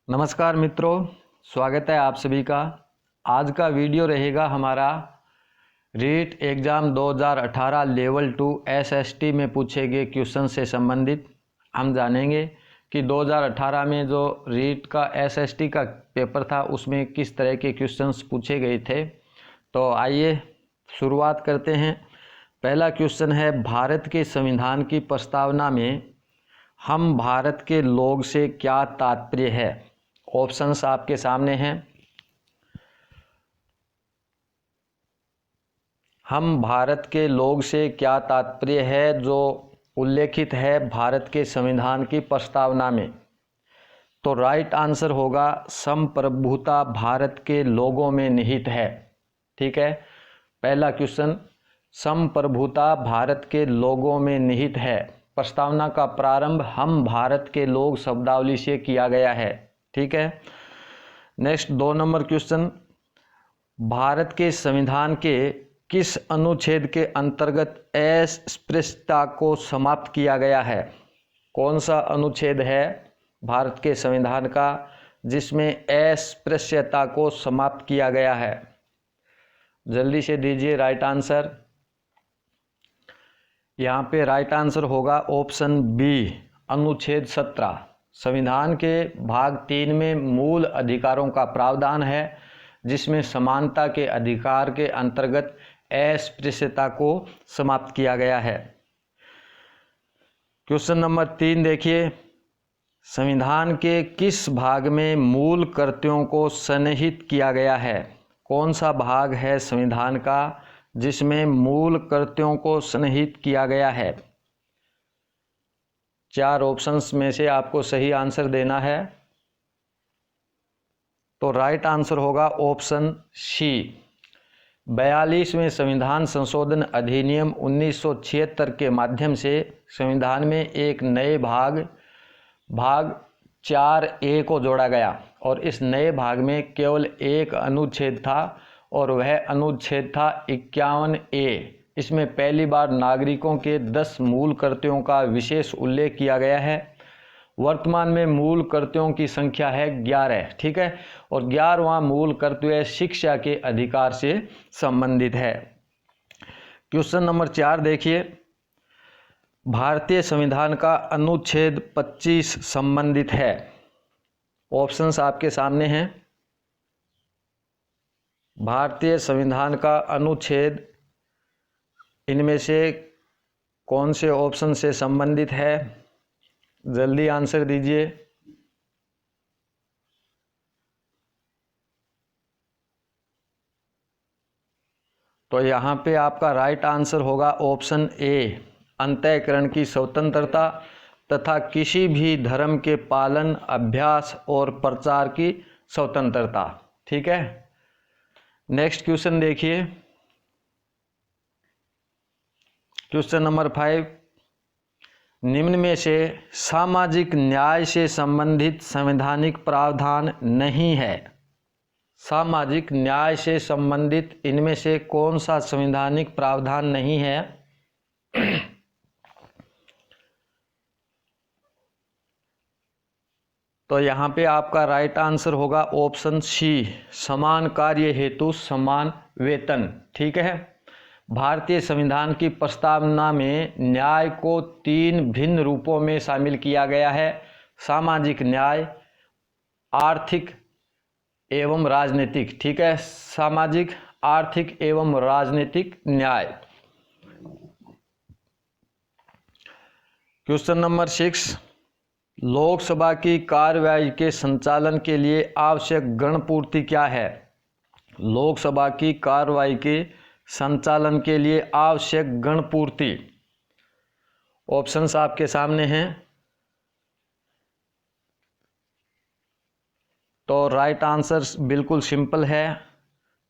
नमस्कार मित्रों, स्वागत है आप सभी का। आज का वीडियो रहेगा हमारा रीट एग्ज़ाम 2018 लेवल 2 एसएसटी में पूछे गए क्वेश्चन से संबंधित। हम जानेंगे कि 2018 में जो रीट का एसएसटी का पेपर था उसमें किस तरह के क्वेश्चंस पूछे गए थे। तो आइए शुरुआत करते हैं। पहला क्वेश्चन है, भारत के संविधान की प्रस्तावना में हम भारत के लोग से क्या तात्पर्य है। ऑप्शंस आपके सामने हैं। हम भारत के लोग से क्या तात्पर्य है जो उल्लेखित है भारत के संविधान की प्रस्तावना में। तो राइट आंसर होगा संप्रभुता भारत के लोगों में निहित है। ठीक है, पहला क्वेश्चन, संप्रभुता भारत के लोगों में निहित है। प्रस्तावना का प्रारंभ हम भारत के लोग शब्दावली से किया गया है। ठीक है, नेक्स्ट 2 नंबर क्वेश्चन, भारत के संविधान के किस अनुच्छेद के अंतर्गत अस्पृश्यता को समाप्त किया गया है। कौन सा अनुच्छेद है भारत के संविधान का जिसमें अस्पृश्यता को समाप्त किया गया है। जल्दी से दीजिए राइट आंसर। यहाँ पे राइट आंसर होगा ऑप्शन बी, अनुच्छेद 17। संविधान के भाग 3 में मूल अधिकारों का प्रावधान है जिसमें समानता के अधिकार के अंतर्गत अस्पृश्यता को समाप्त किया गया है। क्वेश्चन नंबर 3 देखिए, संविधान के किस भाग में मूल कर्तव्यों को सन्निहित किया गया है। कौन सा भाग है संविधान का जिसमें मूल कर्तव्यों को सन्निहित किया गया है। 4 ऑप्शंस में से आपको सही आंसर देना है। तो राइट आंसर होगा ऑप्शन सी, 42वें संविधान संशोधन अधिनियम 1976 के माध्यम से संविधान में एक नए भाग 4A को जोड़ा गया और इस नए भाग में केवल एक अनुच्छेद था और वह अनुच्छेद था 51A। इसमें पहली बार नागरिकों के 10 मूल कर्तव्यों का विशेष उल्लेख किया गया है। वर्तमान में मूल कर्तव्यों की संख्या है 11। ठीक है, और 11वां मूल कर्तव्य शिक्षा के अधिकार से संबंधित है। क्वेश्चन नंबर 4 देखिए, भारतीय संविधान का अनुच्छेद 25 संबंधित है। ऑप्शंस आपके सामने हैं। भारतीय संविधान का अनुच्छेद इनमें से कौन से ऑप्शन से संबंधित है। जल्दी आंसर दीजिए। तो यहाँ पे आपका राइट आंसर होगा ऑप्शन ए, अंतःकरण की स्वतंत्रता तथा किसी भी धर्म के पालन, अभ्यास और प्रचार की स्वतंत्रता। ठीक है, नेक्स्ट क्वेश्चन देखिए। क्वेश्चन नंबर 5, निम्न में से सामाजिक न्याय से संबंधित संवैधानिक प्रावधान नहीं है। सामाजिक न्याय से संबंधित इनमें से कौन सा संवैधानिक प्रावधान नहीं है। तो यहाँ पे आपका राइट आंसर होगा ऑप्शन सी, समान कार्य हेतु समान वेतन। ठीक है, भारतीय संविधान की प्रस्तावना में न्याय को 3 भिन्न रूपों में शामिल किया गया है। सामाजिक न्याय, आर्थिक एवं राजनीतिक। ठीक है, सामाजिक, आर्थिक एवं राजनीतिक न्याय। क्वेश्चन नंबर 6, लोकसभा की कार्यवाही के संचालन के लिए आवश्यक गणपूर्ति क्या है। लोकसभा की कार्यवाही के संचालन के लिए आवश्यक गणपूर्ति। ऑप्शंस आपके सामने हैं। तो राइट आंसर बिल्कुल सिंपल है,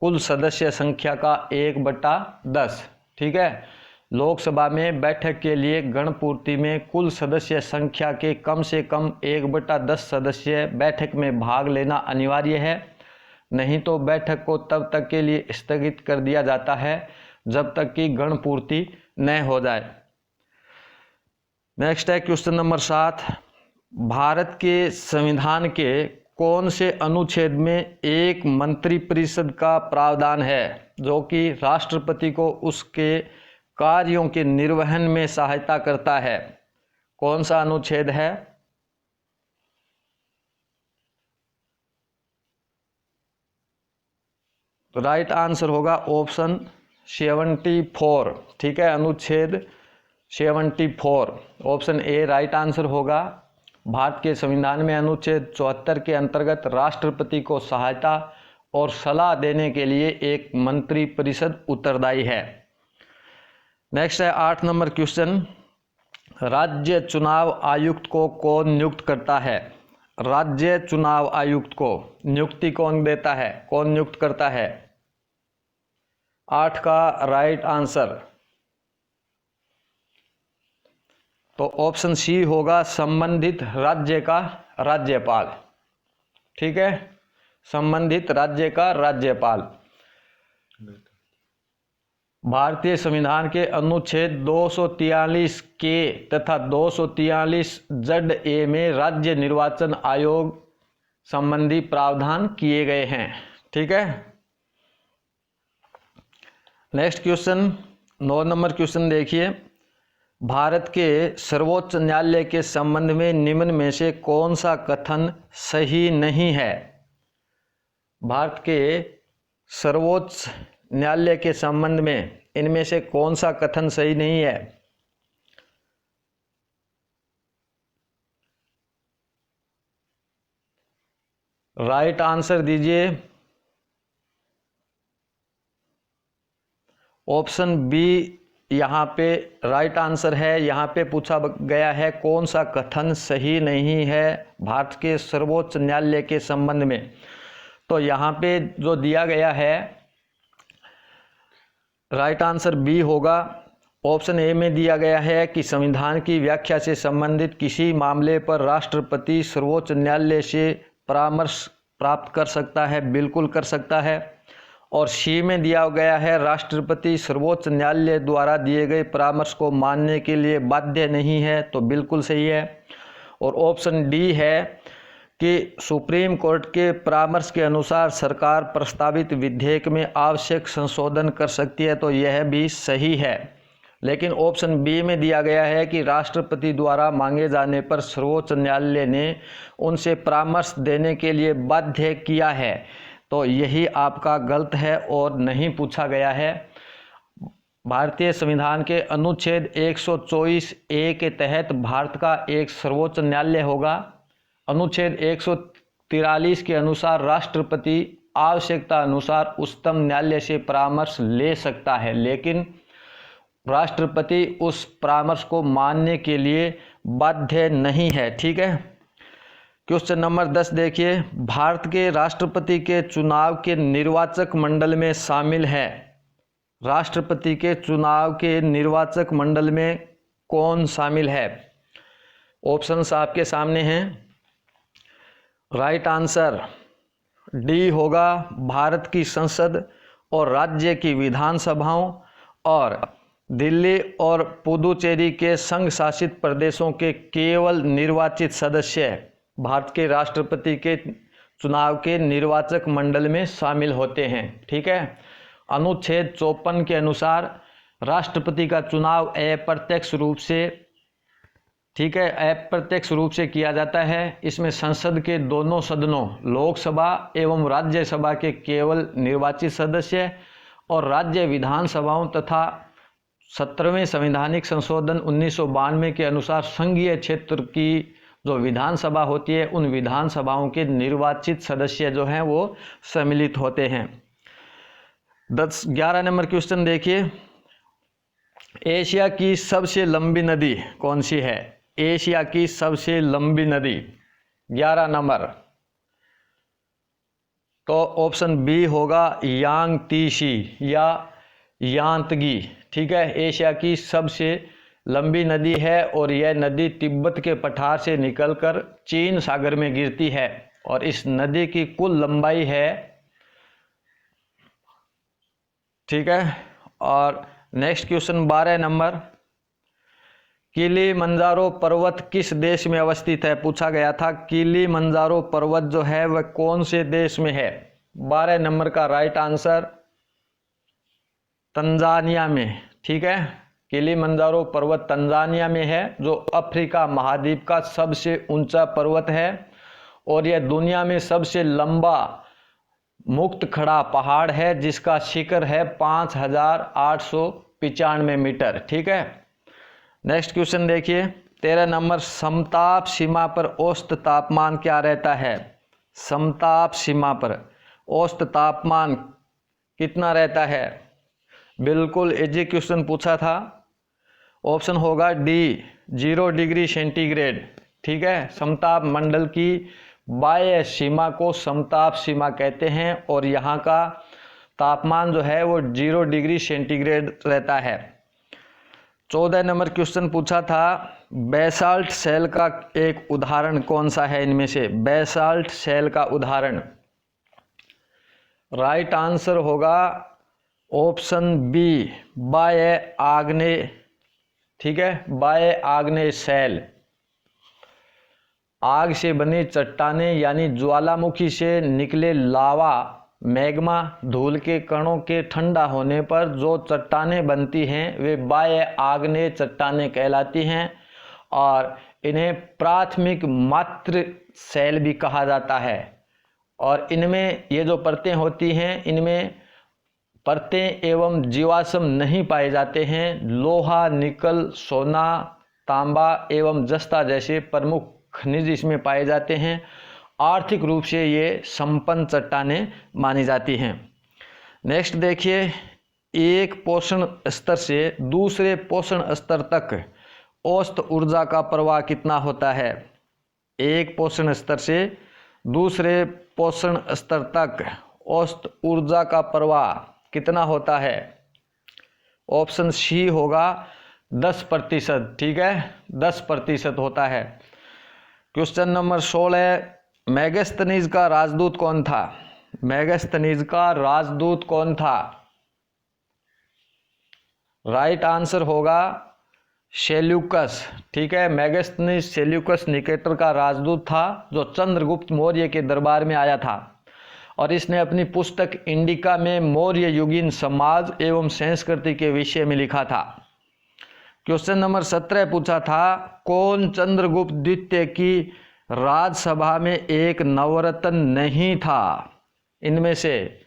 कुल सदस्य संख्या का 1/10। ठीक है, लोकसभा में बैठक के लिए गणपूर्ति में कुल सदस्य संख्या के कम से कम 1/10 सदस्य बैठक में भाग लेना अनिवार्य है। नहीं तो बैठक को तब तक के लिए स्थगित कर दिया जाता है जब तक कि गणपूर्ति न हो जाए। नेक्स्ट है क्वेश्चन नंबर 7, भारत के संविधान के कौन से अनुच्छेद में एक मंत्रिपरिषद का प्रावधान है जो कि राष्ट्रपति को उसके कार्यों के निर्वहन में सहायता करता है? कौन सा अनुच्छेद है? तो राइट आंसर होगा ऑप्शन 74। ठीक है, अनुच्छेद 74 ऑप्शन ए राइट आंसर होगा। भारत के संविधान में अनुच्छेद 74 के अंतर्गत राष्ट्रपति को सहायता और सलाह देने के लिए एक मंत्रिपरिषद उत्तरदायी है। नेक्स्ट है 8 नंबर क्वेश्चन, राज्य चुनाव आयुक्त को कौन नियुक्त करता है? राज्य चुनाव आयुक्त को नियुक्ति कौन देता है, कौन नियुक्त करता है? 8 का राइट आंसर तो ऑप्शन सी होगा, संबंधित राज्य का राज्यपाल। ठीक है, संबंधित राज्य का राज्यपाल। भारतीय संविधान के अनुच्छेद 243 के तथा 243 जड ए में राज्य निर्वाचन आयोग संबंधी प्रावधान किए गए हैं। ठीक है, नेक्स्ट क्वेश्चन 9 नंबर क्वेश्चन देखिए, भारत के सर्वोच्च न्यायालय के संबंध में निम्न में से कौन सा कथन सही नहीं है? भारत के सर्वोच्च न्यायालय के संबंध में इनमें से कौन सा कथन सही नहीं है? राइट आंसर दीजिए। ऑप्शन बी यहाँ पे राइट आंसर है। यहाँ पे पूछा गया है कौन सा कथन सही नहीं है भारत के सर्वोच्च न्यायालय के संबंध में। तो यहाँ पे जो दिया गया है राइट आंसर बी होगा। ऑप्शन ए में दिया गया है कि संविधान की व्याख्या से संबंधित किसी मामले पर राष्ट्रपति सर्वोच्च न्यायालय से परामर्श प्राप्त कर सकता है, बिल्कुल कर सकता है। और सी में दिया गया है राष्ट्रपति सर्वोच्च न्यायालय द्वारा दिए गए परामर्श को मानने के लिए बाध्य नहीं है, तो बिल्कुल सही है। और ऑप्शन डी है कि सुप्रीम कोर्ट के परामर्श के अनुसार सरकार प्रस्तावित विधेयक में आवश्यक संशोधन कर सकती है, तो यह भी सही है। लेकिन ऑप्शन बी में दिया गया है कि राष्ट्रपति द्वारा मांगे जाने पर सर्वोच्च न्यायालय ने उनसे परामर्श देने के लिए बाध्य किया है, तो यही आपका गलत है और नहीं पूछा गया है। भारतीय संविधान के अनुच्छेद 124 ए के तहत भारत का एक सर्वोच्च न्यायालय होगा। अनुच्छेद 143 के अनुसार राष्ट्रपति आवश्यकता अनुसार उच्चतम न्यायालय से परामर्श ले सकता है, लेकिन राष्ट्रपति उस परामर्श को मानने के लिए बाध्य नहीं है। ठीक है, क्वेश्चन नंबर 10 देखिए, भारत के राष्ट्रपति के चुनाव के निर्वाचक मंडल में शामिल है। राष्ट्रपति के चुनाव के निर्वाचक मंडल में कौन शामिल है? ऑप्शंस आपके सामने हैं। राइट आंसर डी होगा, भारत की संसद और राज्य की विधानसभाओं और दिल्ली और पुदुचेरी के संघ शासित प्रदेशों के केवल निर्वाचित सदस्य भारत के राष्ट्रपति के चुनाव के निर्वाचक मंडल में शामिल होते हैं। ठीक है, अनुच्छेद 54 के अनुसार राष्ट्रपति का चुनाव अप्रत्यक्ष रूप से अप्रत्यक्ष रूप से किया जाता है। इसमें संसद के दोनों सदनों लोकसभा एवं राज्यसभा के केवल निर्वाचित सदस्य और राज्य विधानसभाओं तथा 17वें संवैधानिक संशोधन 1992 के अनुसार संघीय क्षेत्र की जो विधानसभा होती है उन विधानसभाओं के निर्वाचित सदस्य जो हैं वो सम्मिलित होते हैं। 11 नंबर क्वेश्चन देखिए, एशिया की सबसे लंबी नदी कौन सी है? एशिया की सबसे लंबी नदी 11 नंबर, तो ऑप्शन बी होगा यांगतीसी या यांतगी। ठीक है, एशिया की सबसे लंबी नदी है और यह नदी तिब्बत के पठार से निकलकर चीन सागर में गिरती है और इस नदी की कुल लंबाई है। ठीक है, और नेक्स्ट क्वेश्चन 12 नंबर, किलिमंजारो पर्वत किस देश में अवस्थित है, पूछा गया था। किलिमंजारो पर्वत जो है वह कौन से देश में है? 12 नंबर का राइट आंसर तंजानिया में। ठीक है, किलिमंजारो पर्वत तंजानिया में है, जो अफ्रीका महाद्वीप का सबसे ऊंचा पर्वत है और यह दुनिया में सबसे लंबा मुक्त खड़ा पहाड़ है, जिसका शिखर है 5895 मीटर। ठीक है, नेक्स्ट क्वेश्चन देखिए 13 नंबर, समताप सीमा पर औसत तापमान क्या रहता है? समताप सीमा पर औसत तापमान कितना रहता है? बिल्कुल इजी क्वेश्चन पूछा था। ऑप्शन होगा डी, 0 डिग्री सेंटीग्रेड। ठीक है, समताप मंडल की बाह्य सीमा को समताप सीमा कहते हैं और यहाँ का तापमान जो है वो 0 डिग्री सेंटीग्रेड रहता है। 14 नंबर क्वेश्चन पूछा था, बेसाल्ट सेल का एक उदाहरण कौन सा है इनमें से? बेसाल्ट सेल का उदाहरण राइट आंसर होगा ऑप्शन बी, बाह्य आग्नेय। ठीक है, बाह्य आग्नेय सेल। आग से बनी चट्टानें यानी ज्वालामुखी से निकले लावा, मैग्मा, धूल के कणों के ठंडा होने पर जो चट्टानें बनती हैं वे बाह्य आग्नेय चट्टानें कहलाती हैं और इन्हें प्राथमिक मात्र सेल भी कहा जाता है। और इनमें ये जो परतें होती हैं, इनमें परतें एवं जीवाश्म नहीं पाए जाते हैं। लोहा, निकल, सोना, तांबा एवं जस्ता जैसे प्रमुख खनिज इसमें पाए जाते हैं। आर्थिक रूप से ये संपन्न चट्टानें मानी जाती हैं। नेक्स्ट देखिए, एक पोषण स्तर से दूसरे पोषण स्तर तक औसत ऊर्जा का प्रवाह कितना होता है? एक पोषण स्तर से दूसरे पोषण स्तर तक औसत ऊर्जा का प्रवाह कितना होता है? ऑप्शन सी होगा 10%। ठीक है, 10% होता है। क्वेश्चन नंबर 16, मेगास्थनीज का राजदूत कौन था? मेगास्थनीज का राजदूत कौन था? राइट आंसर होगा सेल्यूकस। ठीक है, मेगास्थनीज सेल्यूकस निकेटर का राजदूत था, जो चंद्रगुप्त मौर्य के दरबार में आया था और इसने अपनी पुस्तक इंडिका में मौर्य युगीन समाज एवं संस्कृति के विषय में लिखा था। क्वेश्चन नंबर 17 पूछा था, कौन चंद्रगुप्त द्वितीय की राजसभा में एक नवरत्न नहीं था? इनमें से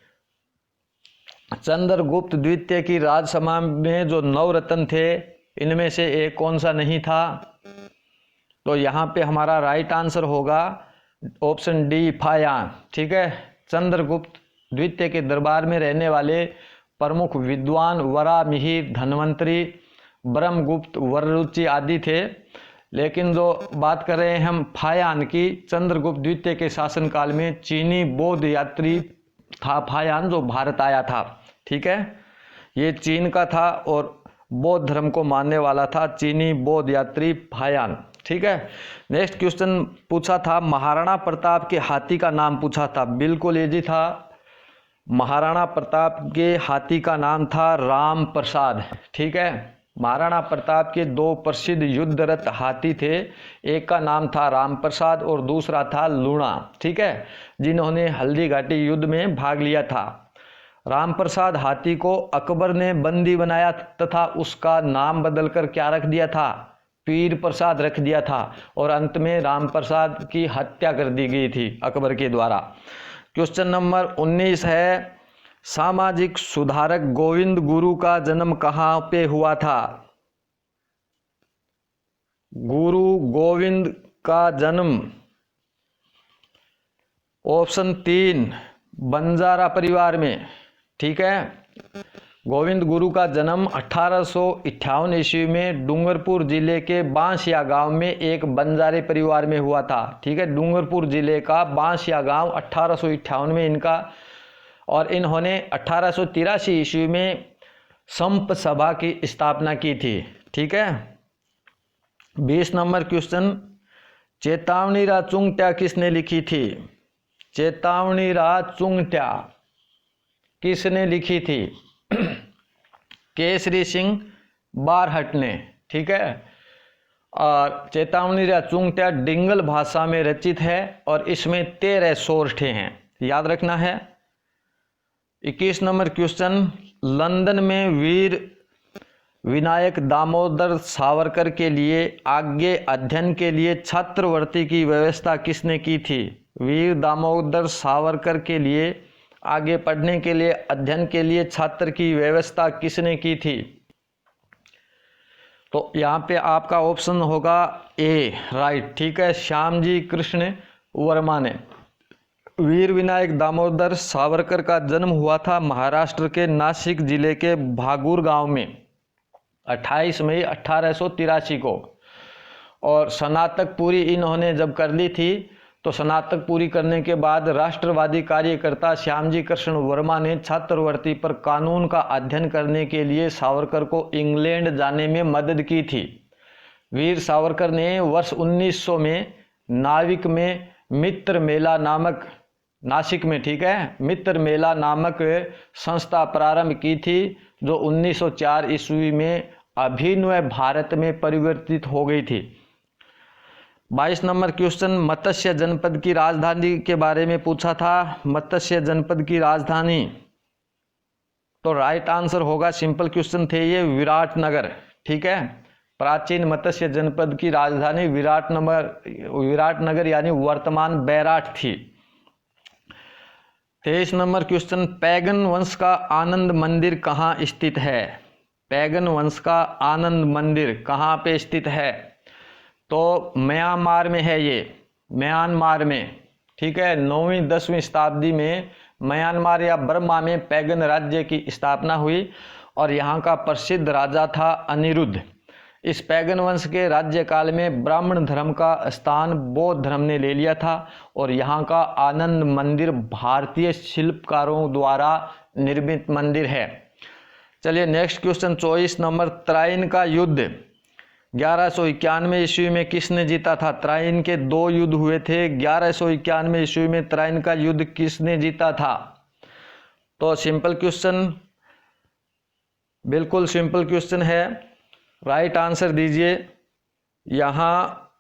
चंद्रगुप्त द्वितीय की राजसभा में जो नवरत्न थे, इनमें से एक कौन सा नहीं था? तो यहाँ पे हमारा राइट आंसर होगा ऑप्शन डी, फायान। ठीक है, चंद्रगुप्त द्वितीय के दरबार में रहने वाले प्रमुख विद्वान वरामिहिर, धन्वंतरी, ब्रह्मगुप्त, वररुचि आदि थे। लेकिन जो बात कर रहे हैं हम फायान की, चंद्रगुप्त द्वितीय के शासनकाल में चीनी बौद्ध यात्री था फायान, जो भारत आया था। ठीक है, ये चीन का था और बौद्ध धर्म को मानने वाला था, चीनी बौद्ध यात्री फायान। ठीक है, नेक्स्ट क्वेश्चन पूछा था, महाराणा प्रताप के हाथी का नाम पूछा था। बिल्कुल इजी था, महाराणा प्रताप के हाथी का नाम था राम प्रसाद। ठीक है, महाराणा प्रताप के 2 प्रसिद्ध युद्धरत हाथी थे, एक का नाम था राम प्रसाद और दूसरा था लूणा। ठीक है, जिन्होंने हल्दी घाटी युद्ध में भाग लिया था। राम प्रसाद हाथी को अकबर ने बंदी बनाया तथा उसका नाम बदलकर क्या रख दिया था? पीर प्रसाद रख दिया था और अंत में राम प्रसाद की हत्या कर दी गई थी अकबर के द्वारा। क्वेश्चन नंबर 19 है, सामाजिक सुधारक गोविंद गुरु का जन्म कहाँ पे हुआ था? गुरु गोविंद का जन्म ऑप्शन 3, बंजारा परिवार में। ठीक है, गोविंद गुरु का जन्म 1858 ईस्वी में डूंगरपुर जिले के बांसिया गांव में एक बंजारे परिवार में हुआ था। ठीक है, डूंगरपुर जिले का बांसिया गांव 1858 में इनका, और इन्होंने 1883 ईस्वी में संप सभा की स्थापना की थी। ठीक है, 20 नंबर क्वेश्चन, चेतावनी रा चुंगट्या किसने लिखी थी? चेतावनी रा चुंगट्या किसने लिखी थी? केसरी सिंह बारहट ने। ठीक है, और चेतावनी या चुंगट्या डिंगल भाषा में रचित है और इसमें 13 सोरठे हैं, याद रखना है। 21 नंबर क्वेश्चन, लंदन में वीर विनायक दामोदर सावरकर के लिए आगे अध्ययन के लिए छात्रवृत्ति की व्यवस्था किसने की थी? वीर दामोदर सावरकर के लिए आगे पढ़ने के लिए अध्ययन के लिए छात्र की व्यवस्था किसने की थी? तो यहाँ पे आपका ऑप्शन होगा ए, राइट, ठीक है, श्यामजी कृष्ण वर्मा ने। वीर विनायक दामोदर सावरकर का जन्म हुआ था महाराष्ट्र के नासिक जिले के भागुर गांव में 28 मई 1883 को। और स्नातक पूरी इन्होंने जब कर ली थी तो स्नातक पूरी करने के बाद राष्ट्रवादी कार्यकर्ता श्यामजी कृष्ण वर्मा ने छात्रवृत्ति पर कानून का अध्ययन करने के लिए सावरकर को इंग्लैंड जाने में मदद की थी। वीर सावरकर ने वर्ष 1900 में नाविक में मित्र मेला नामक, नासिक में, ठीक है, मित्र मेला नामक संस्था प्रारंभ की थी जो 1904 ईस्वी में अभिनव भारत में परिवर्तित हो गई थी। 22 नंबर क्वेश्चन, मत्स्य जनपद की राजधानी के बारे में पूछा था। मत्स्य जनपद की राजधानी, तो राइट आंसर होगा, सिंपल क्वेश्चन थे ये, विराटनगर, ठीक है। प्राचीन मत्स्य जनपद की राजधानी विराटनगर यानी वर्तमान बैराट थी। 23 नंबर क्वेश्चन, पैगन वंश का आनंद मंदिर कहाँ स्थित है? पैगन वंश का आनंद मंदिर कहाँ पे स्थित है? तो म्यांमार में है ये, म्यांमार में, ठीक है। 9वीं 10वीं शताब्दी में म्यांमार या बर्मा में पैगन राज्य की स्थापना हुई और यहाँ का प्रसिद्ध राजा था अनिरुद्ध। इस पैगन वंश के राज्यकाल में ब्राह्मण धर्म का स्थान बौद्ध धर्म ने ले लिया था और यहाँ का आनंद मंदिर भारतीय शिल्पकारों द्वारा निर्मित मंदिर है। चलिए नेक्स्ट क्वेश्चन 24 नंबर, त्राइन का युद्ध 1191 ईस्वी में किसने जीता था? त्राइन के 2 युद्ध हुए थे। 1191 ईस्वी में त्राइन का युद्ध किसने जीता था? तो सिंपल क्वेश्चन, बिल्कुल सिंपल क्वेश्चन है, राइट आंसर दीजिए। यहाँ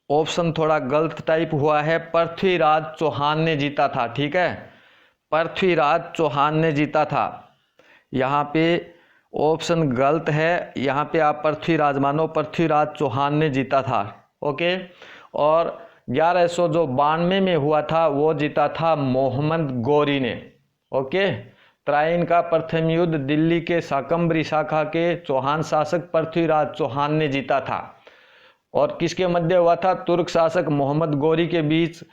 ऑप्शन थोड़ा गलत टाइप हुआ है, पृथ्वीराज चौहान ने जीता था, ठीक है, पृथ्वीराज चौहान ने जीता था। यहाँ पे ऑप्शन गलत है, यहाँ पे आप पृथ्वीराज मानो, पृथ्वीराज चौहान ने जीता था, ओके। और 1192 में हुआ था वो जीता था मोहम्मद गौरी ने, ओके। त्राइन का प्रथम युद्ध दिल्ली के शाकंभरी शाखा के चौहान शासक पृथ्वीराज चौहान ने जीता था। और किसके मध्य हुआ था? तुर्क शासक मोहम्मद गौरी के बीच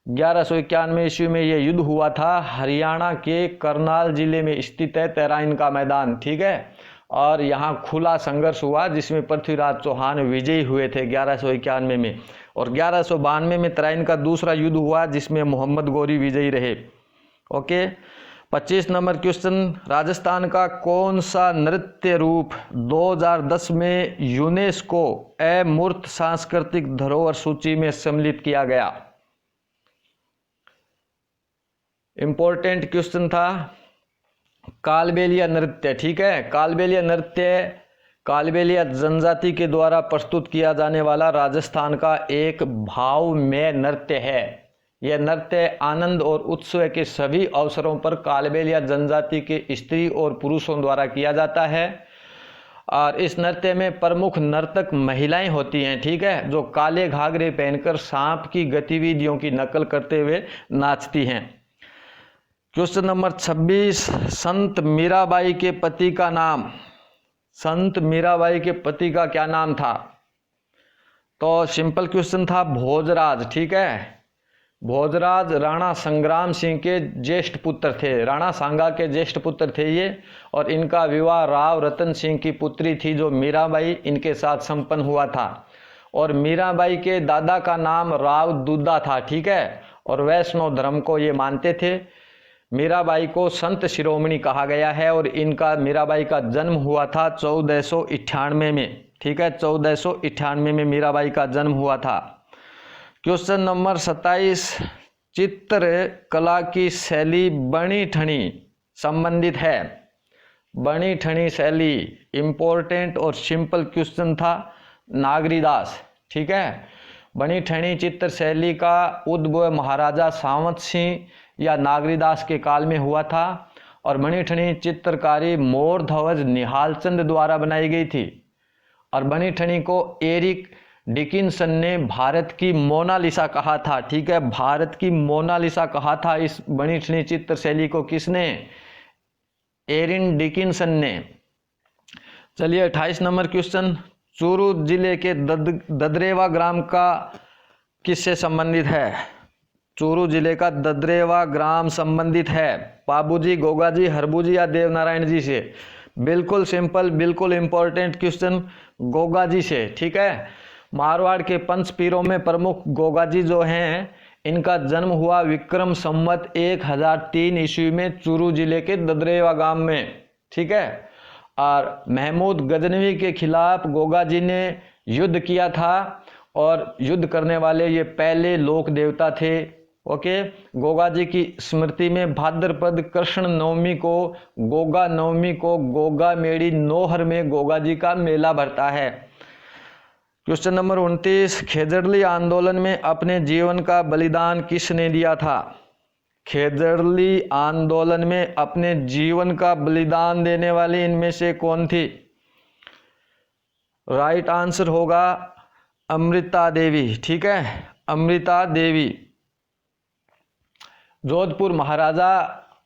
1191 ईस्वी में यह युद्ध हुआ था। हरियाणा के करनाल जिले में स्थित है तराइन का मैदान, ठीक है। और यहाँ खुला संघर्ष हुआ जिसमें पृथ्वीराज चौहान विजयी हुए थे 1191 में। और 1192 में तराइन का दूसरा युद्ध हुआ जिसमें मोहम्मद गौरी विजयी रहे, ओके। 25 नंबर क्वेश्चन, राजस्थान का कौन सा नृत्य रूप 2010 में यूनेस्को अमूर्त सांस्कृतिक धरोहर सूची में सम्मिलित किया गया? इंपॉर्टेंट क्वेश्चन था। कालबेलिया नृत्य, ठीक है। कालबेलिया नृत्य कालबेलिया जनजाति के द्वारा प्रस्तुत किया जाने वाला राजस्थान का एक भावमय नृत्य है। यह नृत्य आनंद और उत्सव के सभी अवसरों पर कालबेलिया जनजाति के स्त्री और पुरुषों द्वारा किया जाता है। और इस नृत्य में प्रमुख नर्तक महिलाएं होती हैं, ठीक है, जो काले घाघरे पहनकर सांप की गतिविधियों की नकल करते हुए नाचती हैं। क्वेश्चन नंबर 26, संत मीराबाई के पति का नाम, संत मीराबाई के पति का क्या नाम था? तो सिंपल क्वेश्चन था, भोजराज, ठीक है। भोजराज राणा संग्राम सिंह के ज्येष्ठ पुत्र थे, राणा सांगा के ज्येष्ठ पुत्र थे ये। और इनका विवाह राव रतन सिंह की पुत्री थी जो मीराबाई, इनके साथ संपन्न हुआ था। और मीराबाई के दादा का नाम राव दूधा था, ठीक है। और वैष्णव धर्म को ये मानते थे। मीराबाई को संत शिरोमणि कहा गया है। और इनका मीराबाई का जन्म हुआ था 1498 में, ठीक है, 1498 में मीराबाई का जन्म हुआ था। क्वेश्चन नंबर 27, चित्र कला की शैली बनी ठनी संबंधित है। बनी ठनी शैली इंपॉर्टेंट और सिंपल क्वेश्चन था। नागरीदास। ठीक है, बनी ठनी चित्र शैली का उद्भव महाराजा सावंत सिंह या नागरीदास के काल में हुआ था और बनी ठनी चित्रकारी मोर ध्वज निहालचंद द्वारा बनाई गई थी और बनी ठनी को एरिक डिकिंसन ने भारत की मोनालिसा कहा था। ठीक है, भारत की मोनालिसा कहा था इस बनी ठनी चित्र शैली को किसने? एरिन डिकिंसन ने। चलिए 28 नंबर क्वेश्चन, चूरू जिले के ददरेवा ग्राम का किससे संबंधित है? चूरू जिले का ददरेवा ग्राम संबंधित है बाबूजी, गोगाजी, हरबूजी या देवनारायण जी से? बिल्कुल सिंपल, बिल्कुल इंपॉर्टेंट क्वेश्चन, गोगाजी से। ठीक है, मारवाड़ के पंच पीरों में प्रमुख गोगाजी जो हैं, इनका जन्म हुआ विक्रम संवत 1003 ईस्वी में चूरू जिले के ददरेवा गांव में। ठीक है, और महमूद गजनवी के खिलाफ गोगाजी ने युद्ध किया था और युद्ध करने वाले ये पहले लोक देवता थे। ओके, गोगाजी की स्मृति में भाद्रपद कृष्ण नवमी को गोगा मेड़ी नोहर में गोगाजी का मेला भरता है। क्वेश्चन नंबर 29, खेजड़ली आंदोलन में अपने जीवन का बलिदान किसने दिया था? खेजड़ली आंदोलन में अपने जीवन का बलिदान देने वाली इनमें से कौन थी? राइट आंसर होगा अमृता देवी। ठीक है, अमृता देवी। जोधपुर महाराजा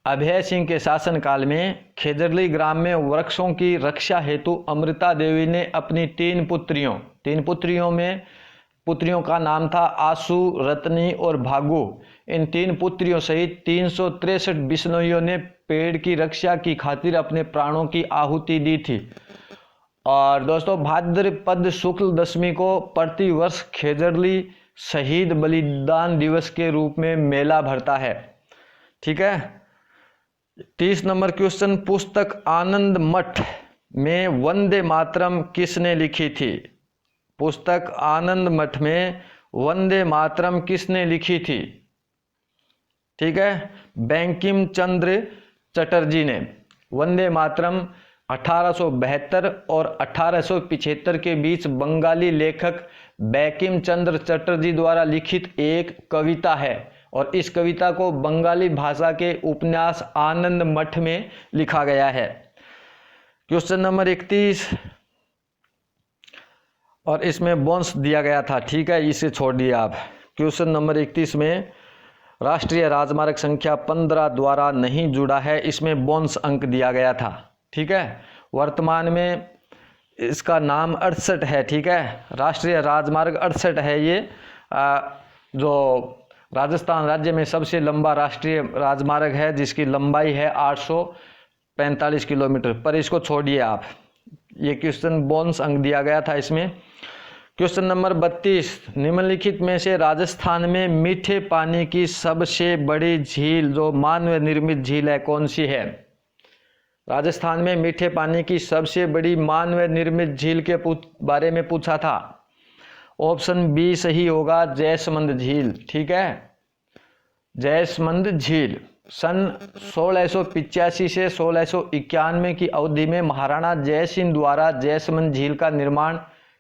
अभय सिंह के शासनकाल में खेजड़ली ग्राम में वृक्षों की रक्षा हेतु अमृता देवी ने अपनी तीन पुत्रियों का नाम था आशु, रत्नी और भागु। इन तीन पुत्रियों सहित 363 बिश्नोइयों ने पेड़ की रक्षा की खातिर अपने प्राणों की आहुति दी थी। और दोस्तों, भाद्रपद शुक्ल दशमी को प्रतिवर्ष खेजड़ली शहीद बलिदान दिवस के रूप में मेला भरता है। ठीक है, 30 नंबर क्वेश्चन, पुस्तक आनंद मठ में वंदे मातरम किसने लिखी थी? पुस्तक आनंद मठ में वंदे मातरम किसने लिखी थी? ठीक है, बंकिम चंद्र चटर्जी ने। वंदे मातरम 1872 और 1875 के बीच बंगाली लेखक बंकिम चंद्र चटर्जी द्वारा लिखित एक कविता है और इस कविता को बंगाली भाषा के उपन्यास आनंद मठ में लिखा गया है। क्वेश्चन नंबर 31, और इसमें बोनस दिया गया था। ठीक है, इसे छोड़ दिया आप। क्वेश्चन नंबर 31 में राष्ट्रीय राजमार्ग संख्या 15 द्वारा नहीं जुड़ा है, इसमें बोनस अंक दिया गया था। ठीक है, वर्तमान में इसका नाम 68 है। ठीक है, राष्ट्रीय राजमार्ग 68 है। ये जो राजस्थान राज्य में सबसे लंबा राष्ट्रीय राजमार्ग है, जिसकी लंबाई है 845 किलोमीटर। पर इसको छोड़िए आप, ये क्वेश्चन बोनस अंक दिया गया था इसमें। क्वेश्चन नंबर 32, निम्नलिखित में से राजस्थान में मीठे पानी की सबसे बड़ी झील जो मानव निर्मित झील है कौन सी है? राजस्थान में मीठे पानी की सबसे बड़ी मानव निर्मित झील के बारे में पूछा था। ऑप्शन बी सही होगा, जैसमंद झील। ठीक है, जैसमंद झील सन 1685 से 1691 की अवधि में महाराणा जयसिंह द्वारा जैसमंद झील का निर्माण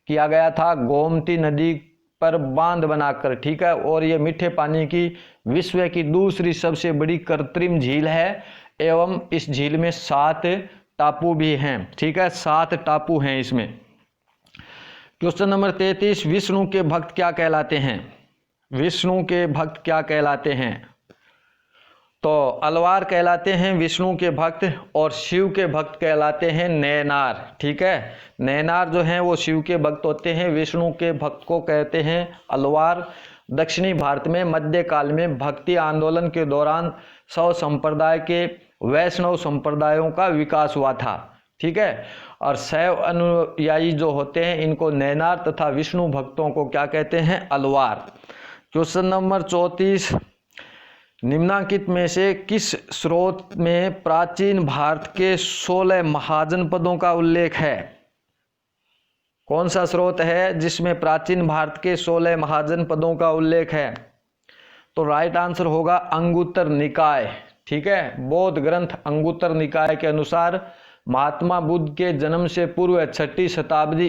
किया गया था, गोमती नदी पर बांध बनाकर। ठीक है, और ये मीठे पानी की विश्व की दूसरी सबसे बड़ी कृत्रिम झील है एवं इस झील में 7 टापू भी हैं। ठीक है, 7 टापू हैं इसमें। क्वेश्चन नंबर 33, विष्णु के भक्त क्या कहलाते हैं? विष्णु के भक्त क्या कहलाते हैं? तो अलवार कहलाते हैं विष्णु के भक्त और शिव के भक्त कहलाते हैं नैनार। ठीक है, नैनार जो हैं वो शिव के भक्त होते हैं, विष्णु के भक्त को कहते हैं अलवार। दक्षिणी भारत में मध्यकाल में भक्ति आंदोलन के दौरान शैव संप्रदाय के वैष्णव संप्रदायों का विकास हुआ था। ठीक है, और शैव अनुयायी जो होते हैं इनको नैनार तथा विष्णु भक्तों को क्या कहते हैं? अलवार। क्वेश्चन नंबर 34, निम्नांकित में से किस स्रोत में प्राचीन भारत के 16 महाजनपदों का उल्लेख है? कौन सा स्रोत है जिसमें प्राचीन भारत के 16 महाजनपदों का उल्लेख है? तो राइट आंसर होगा अंगुत्तर निकाय। ठीक है, बौद्ध ग्रंथ अंगुत्तर निकाय के अनुसार महात्मा बुद्ध के जन्म से पूर्व 6वीं शताब्दी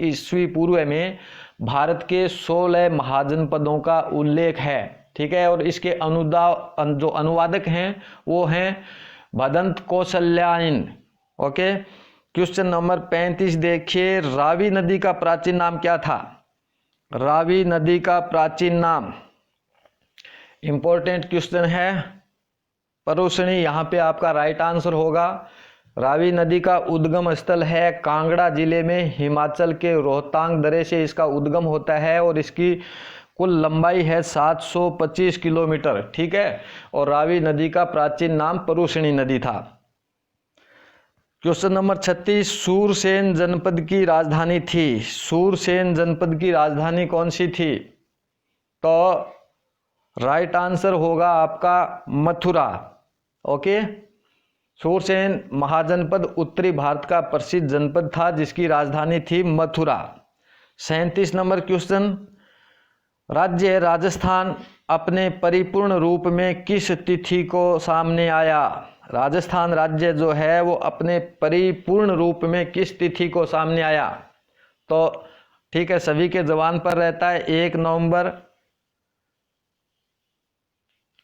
ईस्वी पूर्व में भारत के 16 महाजनपदों का उल्लेख है। ठीक है, और इसके जो अनुवादक हैं वो हैं Bhadant Kausalyayan. Okay, question number 35 देखिए, रावी नदी का प्राचीन नाम क्या था? रावी नदी का प्राचीन नाम, इंपॉर्टेंट क्वेश्चन है, परुषणी यहाँ पे आपका राइट आंसर होगा। रावी नदी का उद्गम स्थल है कांगड़ा जिले में, हिमाचल के रोहतांग दर्रे से इसका उद्गम होता है और इसकी कुल लंबाई है 725 किलोमीटर। ठीक है, और रावी नदी का प्राचीन नाम परुषणी नदी था। क्वेश्चन नंबर 36, सूरसेन जनपद की राजधानी थी। सूरसेन जनपद की राजधानी कौन सी थी? तो राइट आंसर होगा आपका मथुरा। ओके, सूरसेन महाजनपद उत्तरी भारत का प्रसिद्ध जनपद था जिसकी राजधानी थी मथुरा। 37 नंबर क्वेश्चन, राज्य राजस्थान अपने परिपूर्ण रूप में किस तिथि को सामने आया? राजस्थान राज्य जो है वो अपने परिपूर्ण रूप में किस तिथि को सामने आया? तो ठीक है, सभी के जबान पर रहता है 1 नवंबर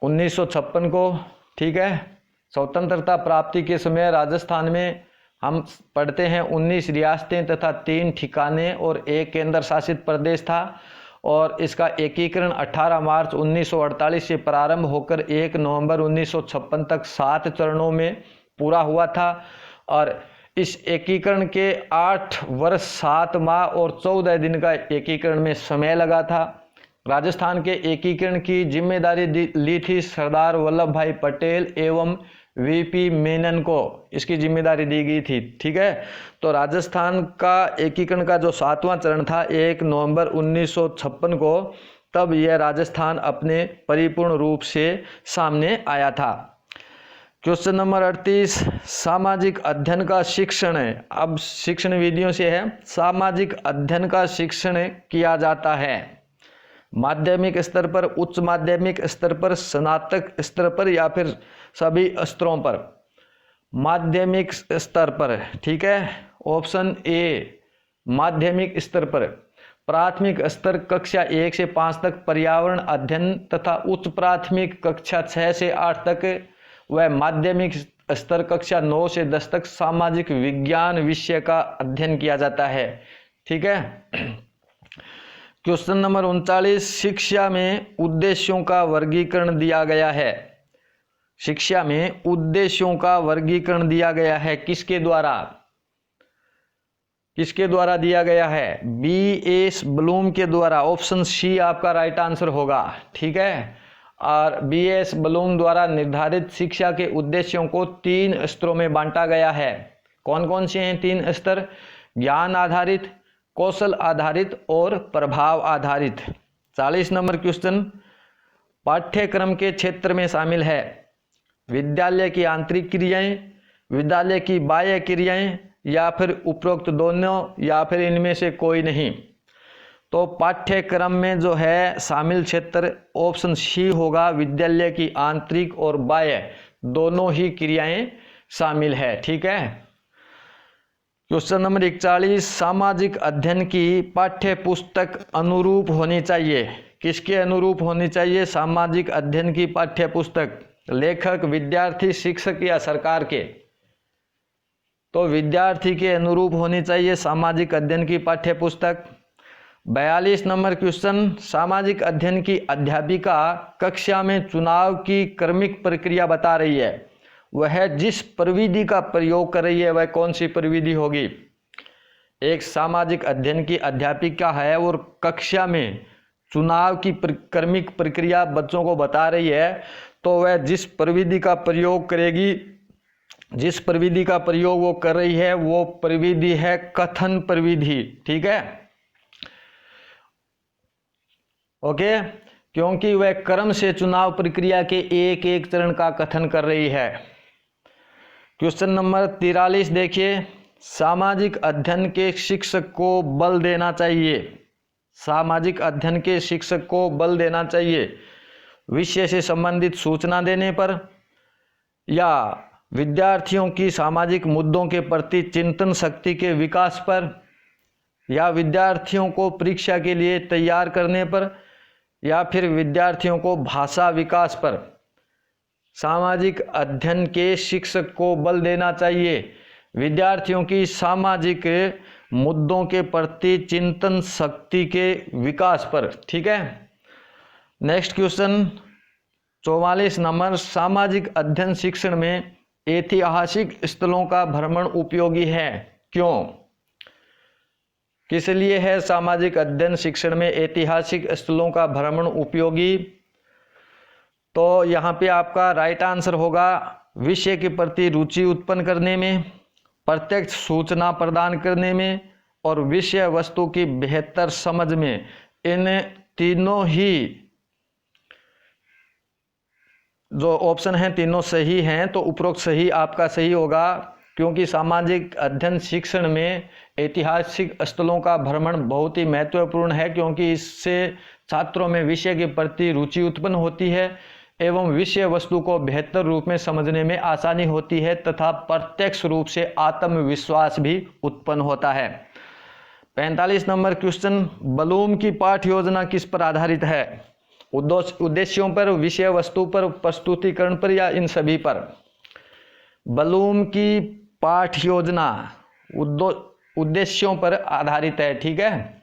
1956 को। ठीक है, स्वतंत्रता प्राप्ति के समय राजस्थान में हम पढ़ते हैं 19 रियासतें तथा 3 ठिकाने और 1 केंद्र शासित प्रदेश था, और इसका एकीकरण 18 मार्च 1948 से प्रारंभ होकर 1 नवंबर 1956 तक 7 चरणों में पूरा हुआ था। और इस एकीकरण के 8 वर्ष 7 माह और 14 दिन का एकीकरण में समय लगा था। राजस्थान के एकीकरण की जिम्मेदारी ली थी सरदार वल्लभ भाई पटेल एवं वीपी मेनन को, इसकी जिम्मेदारी दी गई थी। ठीक है, तो राजस्थान का एकीकरण का जो 7वां चरण था 1 नवंबर 1956 को, तब यह राजस्थान अपने परिपूर्ण रूप से सामने आया था। क्वेश्चन नंबर 38, सामाजिक अध्ययन का शिक्षण, अब शिक्षण विधियों से है, सामाजिक अध्ययन का शिक्षण किया जाता है माध्यमिक स्तर पर, उच्च माध्यमिक स्तर पर, स्नातक स्तर पर या फिर सभी स्तरों पर? माध्यमिक स्तर पर। ठीक है, ऑप्शन ए माध्यमिक स्तर पर। प्राथमिक स्तर कक्षा 1 से 5 तक पर्यावरण अध्ययन तथा उच्च प्राथमिक कक्षा 6 से 8 तक व माध्यमिक स्तर कक्षा 9 से 10 तक सामाजिक विज्ञान विषय का अध्ययन किया जाता है। ठीक है, क्वेश्चन नंबर 39, शिक्षा में उद्देश्यों का वर्गीकरण दिया गया है। शिक्षा में उद्देश्यों का वर्गीकरण दिया गया है किसके द्वारा? किसके द्वारा दिया गया है? B.S. ब्लूम के द्वारा। ऑप्शन सी आपका राइट आंसर होगा। ठीक है, और B.S. ब्लूम द्वारा निर्धारित शिक्षा के उद्देश्यों को 3 स्तरों में बांटा गया है। कौन कौन से हैं 3 स्तर? ज्ञान आधारित, कौशल आधारित और प्रभाव आधारित। 40 नंबर क्वेश्चन, पाठ्यक्रम के क्षेत्र में शामिल है विद्यालय की आंतरिक क्रियाएं, विद्यालय की बाह्य क्रियाएं या फिर उपरोक्त दोनों या फिर इनमें से कोई नहीं। तो पाठ्यक्रम में जो है शामिल क्षेत्र ऑप्शन सी होगा, विद्यालय की आंतरिक और बाह्य दोनों ही क्रियाएं शामिल है। ठीक है, क्वेश्चन नंबर 41, सामाजिक अध्ययन की पाठ्य पुस्तक अनुरूप होनी चाहिए। किसके अनुरूप होनी चाहिए सामाजिक अध्ययन की पाठ्य पुस्तक? लेखक, विद्यार्थी, शिक्षक या सरकार के? तो विद्यार्थी के अनुरूप होनी चाहिए सामाजिक अध्ययन की पाठ्य पुस्तक। 42 नंबर क्वेश्चन, सामाजिक अध्ययन की अध्यापिका कक्षा में चुनाव की क्रमिक प्रक्रिया बता रही है, वह जिस प्रविधि का प्रयोग कर रही है वह कौन सी प्रविधि होगी? एक सामाजिक अध्ययन की अध्यापिका है और कक्षा में चुनाव की क्रमिक प्रक्रिया बच्चों को बता रही है, तो वह जिस प्रविधि का प्रयोग करेगी, जिस प्रविधि का प्रयोग वो कर रही है वो प्रविधि है कथन प्रविधि। ठीक है, ओके, क्योंकि वह क्रम से चुनाव प्रक्रिया के एक एक चरण का कथन कर रही है। क्वेश्चन नंबर 43 देखिए, सामाजिक अध्ययन के शिक्षक को बल देना चाहिए। सामाजिक अध्ययन के शिक्षक को बल देना चाहिए विषय से संबंधित सूचना देने पर, या विद्यार्थियों की सामाजिक मुद्दों के प्रति चिंतन शक्ति के विकास पर, या विद्यार्थियों को परीक्षा के लिए तैयार करने पर, या फिर विद्यार्थियों को भाषा विकास पर सामाजिक अध्ययन के शिक्षक को बल देना चाहिए। विद्यार्थियों की सामाजिक मुद्दों के प्रति चिंतन शक्ति के विकास पर। ठीक है, नेक्स्ट क्वेश्चन 44 नंबर, सामाजिक अध्ययन शिक्षण में ऐतिहासिक स्थलों का भ्रमण उपयोगी है, क्यों? किस लिए है सामाजिक अध्ययन शिक्षण में ऐतिहासिक स्थलों का भ्रमण उपयोगी? तो यहाँ पे आपका राइट आंसर होगा विषय के प्रति रुचि उत्पन्न करने में, प्रत्यक्ष सूचना प्रदान करने में और विषय वस्तु की बेहतर समझ में। इन तीनों ही जो ऑप्शन हैं तीनों सही हैं, तो उपरोक्त सही आपका सही होगा, क्योंकि सामाजिक अध्ययन शिक्षण में ऐतिहासिक स्थलों का भ्रमण बहुत ही महत्वपूर्ण है, क्योंकि इससे छात्रों में विषय के प्रति रुचि उत्पन्न होती है एवं विषय वस्तु को बेहतर रूप में समझने में आसानी होती है तथा प्रत्यक्ष रूप से आत्मविश्वास भी उत्पन्न होता है। 45 नंबर क्वेश्चन, ब्लूम की पाठ योजना किस पर आधारित है? उद्देश्यों पर, विषय वस्तु पर, प्रस्तुतिकरण पर, या इन सभी पर? ब्लूम की पाठ योजना उद्देश्यों पर आधारित है। ठीक है,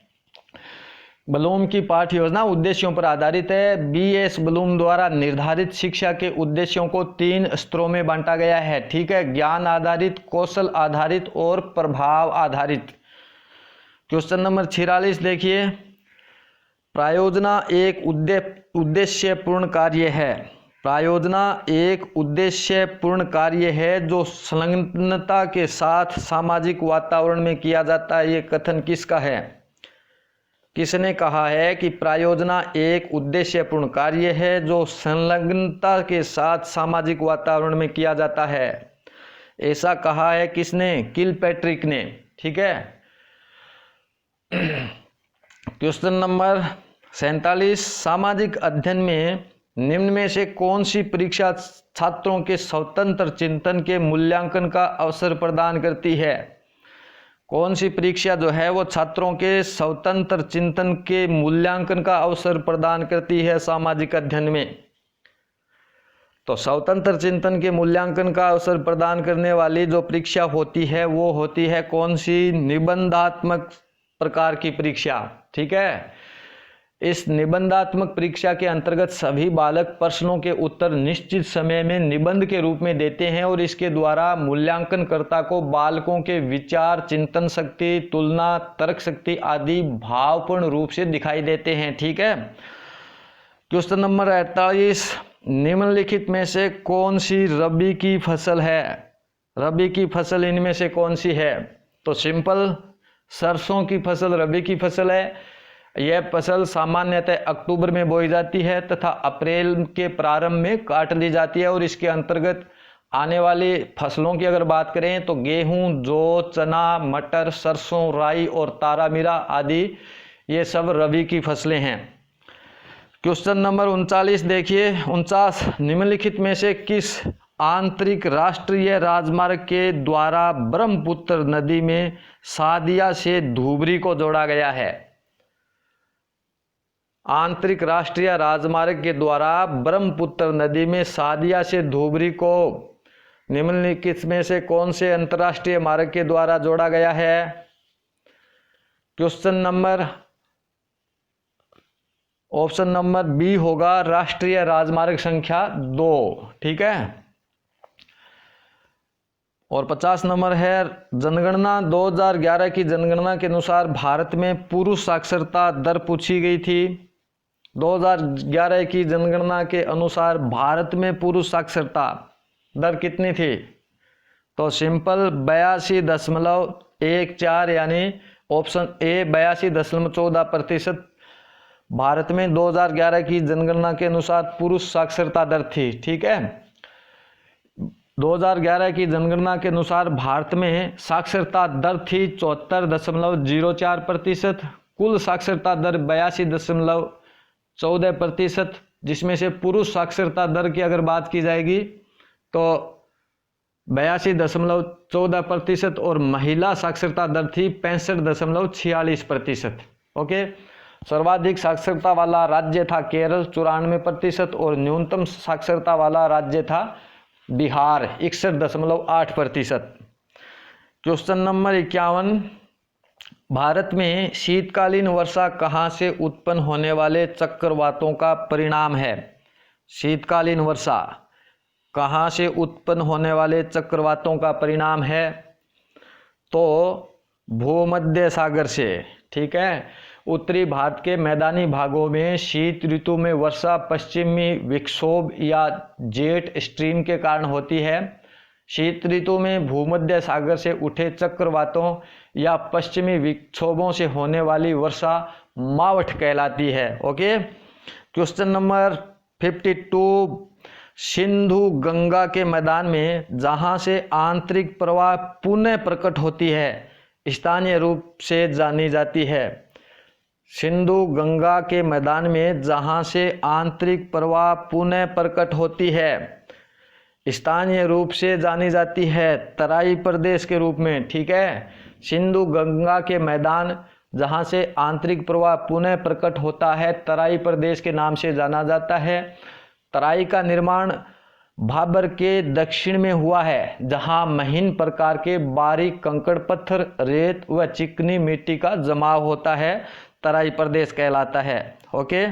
ब्लूम की पाठ योजना उद्देश्यों पर आधारित है। बीएस ब्लूम द्वारा निर्धारित शिक्षा के उद्देश्यों को 3 स्तरों में बांटा गया है। ठीक है, ज्ञान आधारित, कौशल आधारित और प्रभाव आधारित। क्वेश्चन नंबर 46 देखिए, प्रायोजना एक उद्देश्यपूर्ण कार्य है। प्रायोजना एक उद्देश्यपूर्ण कार्य है जो संलग्नता के साथ सामाजिक वातावरण में किया जाता है। ये कथन किसका है? किसने कहा है कि प्रायोजना एक उद्देश्यपूर्ण कार्य है जो संलग्नता के साथ सामाजिक वातावरण में किया जाता है? ऐसा कहा है किसने? किलपैट्रिक ने। ठीक है, क्वेश्चन नंबर 47, सामाजिक अध्ययन में निम्न में से कौन सी परीक्षा छात्रों के स्वतंत्र चिंतन के मूल्यांकन का अवसर प्रदान करती है? कौन सी परीक्षा जो है वो छात्रों के स्वतंत्र चिंतन के मूल्यांकन का अवसर प्रदान करती है सामाजिक अध्ययन में? तो स्वतंत्र चिंतन के मूल्यांकन का अवसर प्रदान करने वाली जो परीक्षा होती है वो होती है कौन सी? निबंधात्मक प्रकार की परीक्षा। ठीक है, इस निबंधात्मक परीक्षा के अंतर्गत सभी बालक प्रश्नों के उत्तर निश्चित समय में निबंध के रूप में देते हैं और इसके द्वारा मूल्यांकनकर्ता को बालकों के विचार, चिंतन शक्ति, तुलना, तर्क शक्ति आदि भावपूर्ण रूप से दिखाई देते हैं। ठीक है, क्वेश्चन नंबर 48, निम्नलिखित में से कौन सी रबी की फसल है? रबी की फसल इनमें से कौन सी है? तो सिंपल, सरसों की फसल रबी की फसल है। यह फसल सामान्यतः अक्टूबर में बोई जाती है तथा अप्रैल के प्रारंभ में काट ली जाती है और इसके अंतर्गत आने वाली फसलों की अगर बात करें तो गेहूं, जौ, चना, मटर, सरसों, राई और तारामीरा आदि ये सब रबी की फसलें हैं। क्वेश्चन नंबर 39 देखिए, 49, निम्नलिखित में से किस आंतरिक राष्ट्रीय राजमार्ग के द्वारा ब्रह्मपुत्र नदी में सादिया से धुबरी को जोड़ा गया है? आंतरिक राष्ट्रीय राजमार्ग के द्वारा ब्रह्मपुत्र नदी में सादिया से धुबरी को निम्नलिखित में से कौन से अंतर्राष्ट्रीय मार्ग के द्वारा जोड़ा गया है? Question number option number B होगा राष्ट्रीय राजमार्ग संख्या 2। ठीक है, और 50 नंबर है, जनगणना 2011 की जनगणना के अनुसार भारत में पुरुष साक्षरता दर पूछी गई थी। 2011 की जनगणना के अनुसार भारत में पुरुष साक्षरता दर कितनी थी? तो सिंपल 82.14, यानी ऑप्शन ए 82.14% भारत में 2011 की जनगणना के अनुसार पुरुष साक्षरता दर थी। ठीक है, 2011 की जनगणना के अनुसार भारत में साक्षरता दर थी 74.04%, कुल साक्षरता दर 82.14%, जिसमें से पुरुष साक्षरता दर की अगर बात की जाएगी तो 82.14% और महिला साक्षरता दर थी 65.46%। ओके। सर्वाधिक साक्षरता वाला राज्य था केरल 94% और न्यूनतम साक्षरता वाला राज्य था बिहार 61.8%। क्वेश्चन नंबर 51, भारत में शीतकालीन वर्षा कहाँ से उत्पन्न होने वाले चक्रवातों का परिणाम है? शीतकालीन वर्षा कहाँ से उत्पन्न होने वाले चक्रवातों का परिणाम है? तो भूमध्य सागर से। ठीक है। उत्तरी भारत के मैदानी भागों में शीत ऋतु में वर्षा पश्चिमी विक्षोभ या जेट स्ट्रीम के कारण होती है। शीत ऋतु में भूमध्य सागर से उठे चक्रवातों या पश्चिमी विक्षोभों से होने वाली वर्षा मावठ कहलाती है। Okay. Question number 52, Sindhu Ganga के मैदान में जहां से आंतरिक प्रवाह पुनः प्रकट होती है स्थानीय रूप से जानी जाती है। सिंधु गंगा के मैदान में जहां से आंतरिक प्रवाह पुनः प्रकट होती है स्थानीय रूप से जानी जाती है तराई प्रदेश के रूप में। ठीक है। सिंधु गंगा के मैदान जहां से आंतरिक प्रवाह पुनः प्रकट होता है तराई प्रदेश के नाम से जाना जाता है। तराई का निर्माण भाबर के दक्षिण में हुआ है जहां महीन प्रकार के बारीक कंकड़ पत्थर रेत व चिकनी मिट्टी का जमाव होता है, तराई प्रदेश कहलाता है। ओके।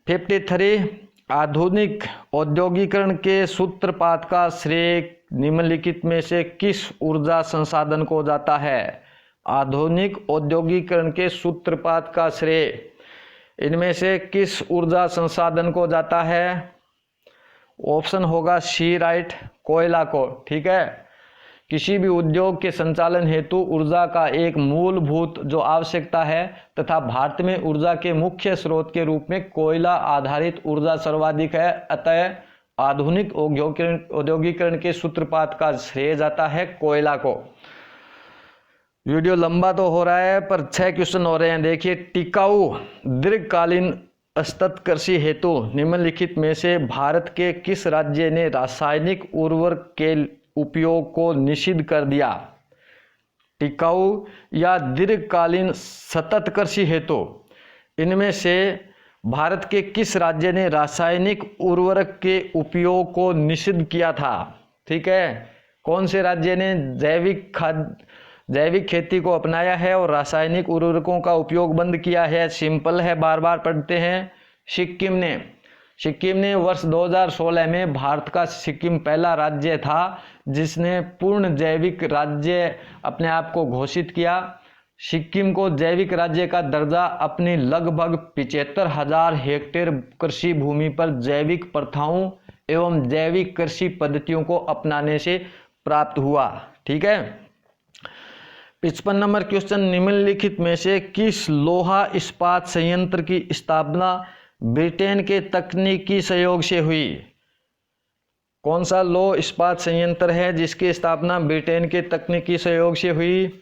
53, आधुनिक औद्योगिकरण के सूत्रपात का श्रेय निम्नलिखित में से किस ऊर्जा संसाधन को जाता है? आधुनिक औद्योगिकरण के सूत्रपात का श्रेय इनमें से किस ऊर्जा संसाधन को जाता है? ऑप्शन होगा सी राइट, कोयला को। ठीक है। किसी भी उद्योग के संचालन हेतु ऊर्जा का एक मूलभूत जो आवश्यकता है तथा भारत में ऊर्जा के मुख्य स्रोत के रूप में कोयला आधारित ऊर्जा सर्वाधिक है, अतः आधुनिक औद्योगिकरण के सूत्रपात का श्रेय जाता है कोयला को। वीडियो लंबा तो हो रहा है पर 6 क्वेश्चन हो रहे हैं। देखिए, टिकाऊ दीर्घकालीन सतत कृषि हेतु निम्नलिखित में से भारत के किस राज्य ने रासायनिक उर्वरक के उपयोग को निषिद्ध कर दिया? टिकाऊ या दीर्घकालीन सतत कृषि हेतु इनमें से भारत के किस राज्य ने रासायनिक उर्वरक के उपयोग को निषिद्ध किया था? ठीक है। कौन से राज्य ने जैविक खेती को अपनाया है और रासायनिक उर्वरकों का उपयोग बंद किया है? सिंपल है, बार बार पढ़ते हैं। सिक्किम ने वर्ष 2016 में भारत का सिक्किम पहला राज्य था जिसने पूर्ण जैविक राज्य अपने आप को घोषित किया। सिक्किम को जैविक राज्य का दर्जा अपनी लगभग 75,000 हेक्टेयर कृषि भूमि पर जैविक प्रथाओं एवं जैविक कृषि पद्धतियों को अपनाने से प्राप्त हुआ। ठीक है। 55 नंबर क्वेश्चन, निम्नलिखित में से किस लोहा इस्पात संयंत्र की स्थापना ब्रिटेन के तकनीकी सहयोग से हुई? कौन सा लौह इस्पात संयंत्र है जिसकी स्थापना ब्रिटेन के तकनीकी सहयोग से हुई?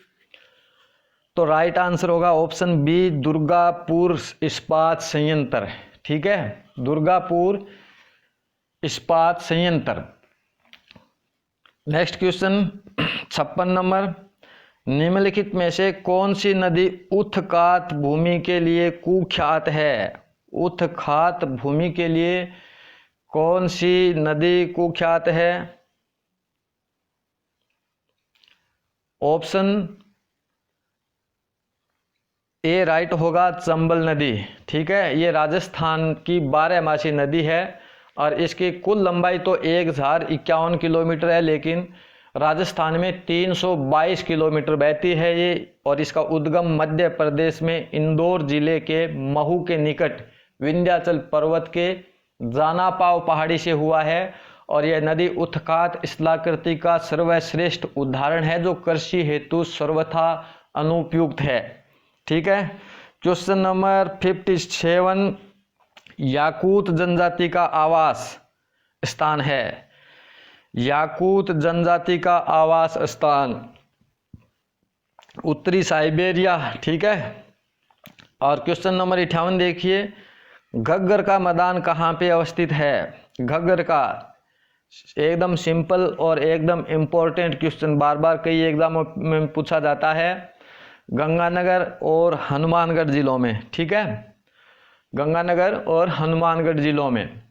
तो राइट आंसर होगा ऑप्शन बी, दुर्गापुर इस्पात संयंत्र। ठीक है, दुर्गापुर इस्पात संयंत्र। नेक्स्ट क्वेश्चन 56 नंबर, निम्नलिखित में से कौन सी नदी उत्खात भूमि के लिए कुख्यात है? उत्खात भूमि के लिए कौन सी नदी कुख्यात है? ऑप्शन ए राइट होगा, चंबल नदी। ठीक है, ये राजस्थान की 12मासी नदी है और इसकी कुल लंबाई तो 1051 किलोमीटर है, लेकिन राजस्थान में 322 किलोमीटर बहती है ये, और इसका उद्गम मध्य प्रदेश में इंदौर जिले के महू के निकट विंध्याचल पर्वत के जानापाव पहाड़ी से हुआ है। और यह नदी उत्खात स्थलाकृति का सर्वश्रेष्ठ उदाहरण है जो कृषि हेतु सर्वथा अनुपयुक्त है। ठीक है। क्वेश्चन नंबर 57, याकूत जनजाति का आवास स्थान है। याकूत जनजाति का आवास स्थान उत्तरी साइबेरिया। ठीक है। और क्वेश्चन नंबर 58 देखिए, घग्गर का मैदान कहाँ पे अवस्थित है? घग्गर का एकदम सिंपल और एकदम इम्पोर्टेंट क्वेश्चन, बार बार कई एग्जामों में पूछा जाता है, गंगानगर और हनुमानगढ़ जिलों में। ठीक है, गंगानगर और हनुमानगढ़ जिलों में,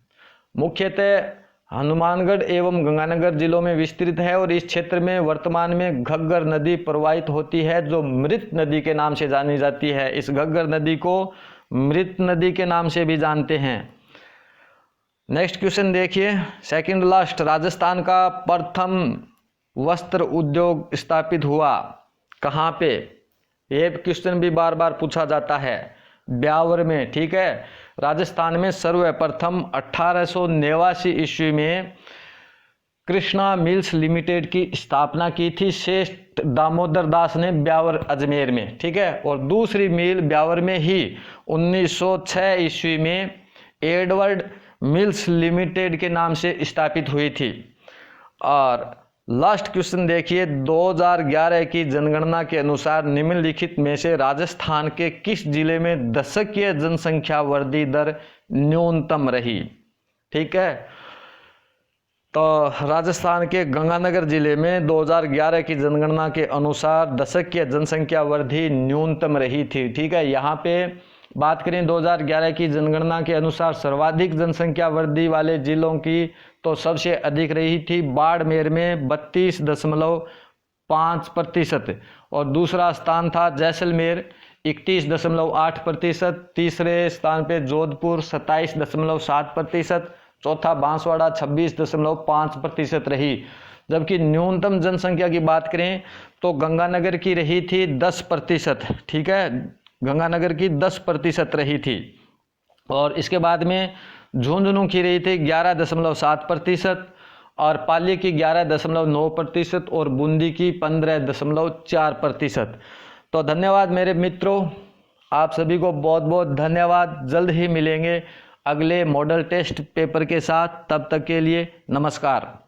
मुख्यतः हनुमानगढ़ एवं गंगानगर जिलों में विस्तृत है और इस क्षेत्र में वर्तमान में घग्गर नदी प्रवाहित होती है, जो मृत नदी के नाम से जानी जाती है। इस घग्गर नदी को मृत नदी के नाम से भी जानते हैं। नेक्स्ट क्वेश्चन देखिए, सेकंड लास्ट, राजस्थान का प्रथम वस्त्र उद्योग स्थापित हुआ कहाँ पे? ये क्वेश्चन भी बार बार पूछा जाता है, ब्यावर में। ठीक है, राजस्थान में सर्वप्रथम 1889 ईस्वी में कृष्णा मिल्स लिमिटेड की स्थापना की थी सेठ दामोदर दास ने ब्यावर अजमेर में। ठीक है, और दूसरी मिल ब्यावर में ही 1906 ईस्वी में एडवर्ड मिल्स लिमिटेड के नाम से स्थापित हुई थी। और लास्ट क्वेश्चन देखिए, 2011 की जनगणना के अनुसार निम्नलिखित में से राजस्थान के किस जिले में दशकीय जनसंख्या वृद्धि दर न्यूनतम रही? ठीक है, तो राजस्थान के गंगानगर जिले में 2011 की जनगणना के अनुसार दशकीय जनसंख्या वृद्धि न्यूनतम रही थी। ठीक है, यहाँ पे बात करें 2011 की जनगणना के अनुसार सर्वाधिक जनसंख्या वृद्धि वाले जिलों की, तो सबसे अधिक रही थी बाड़मेर में 32.5%, और दूसरा स्थान था जैसलमेर 31.8%, तीसरे स्थान पे जोधपुर 27.7%, चौथा बांसवाड़ा 26.5% रही। जबकि न्यूनतम जनसंख्या की बात करें तो गंगानगर की रही थी 10%। ठीक है, गंगानगर की 10% रही थी, और इसके बाद में झुंझुनू की रही थी 11.7%, और पाली की 11.9% और बूंदी की 15.4%। तो धन्यवाद मेरे मित्रों, आप सभी को बहुत बहुत धन्यवाद। जल्द ही मिलेंगे अगले मॉडल टेस्ट पेपर के साथ, तब तक के लिए नमस्कार।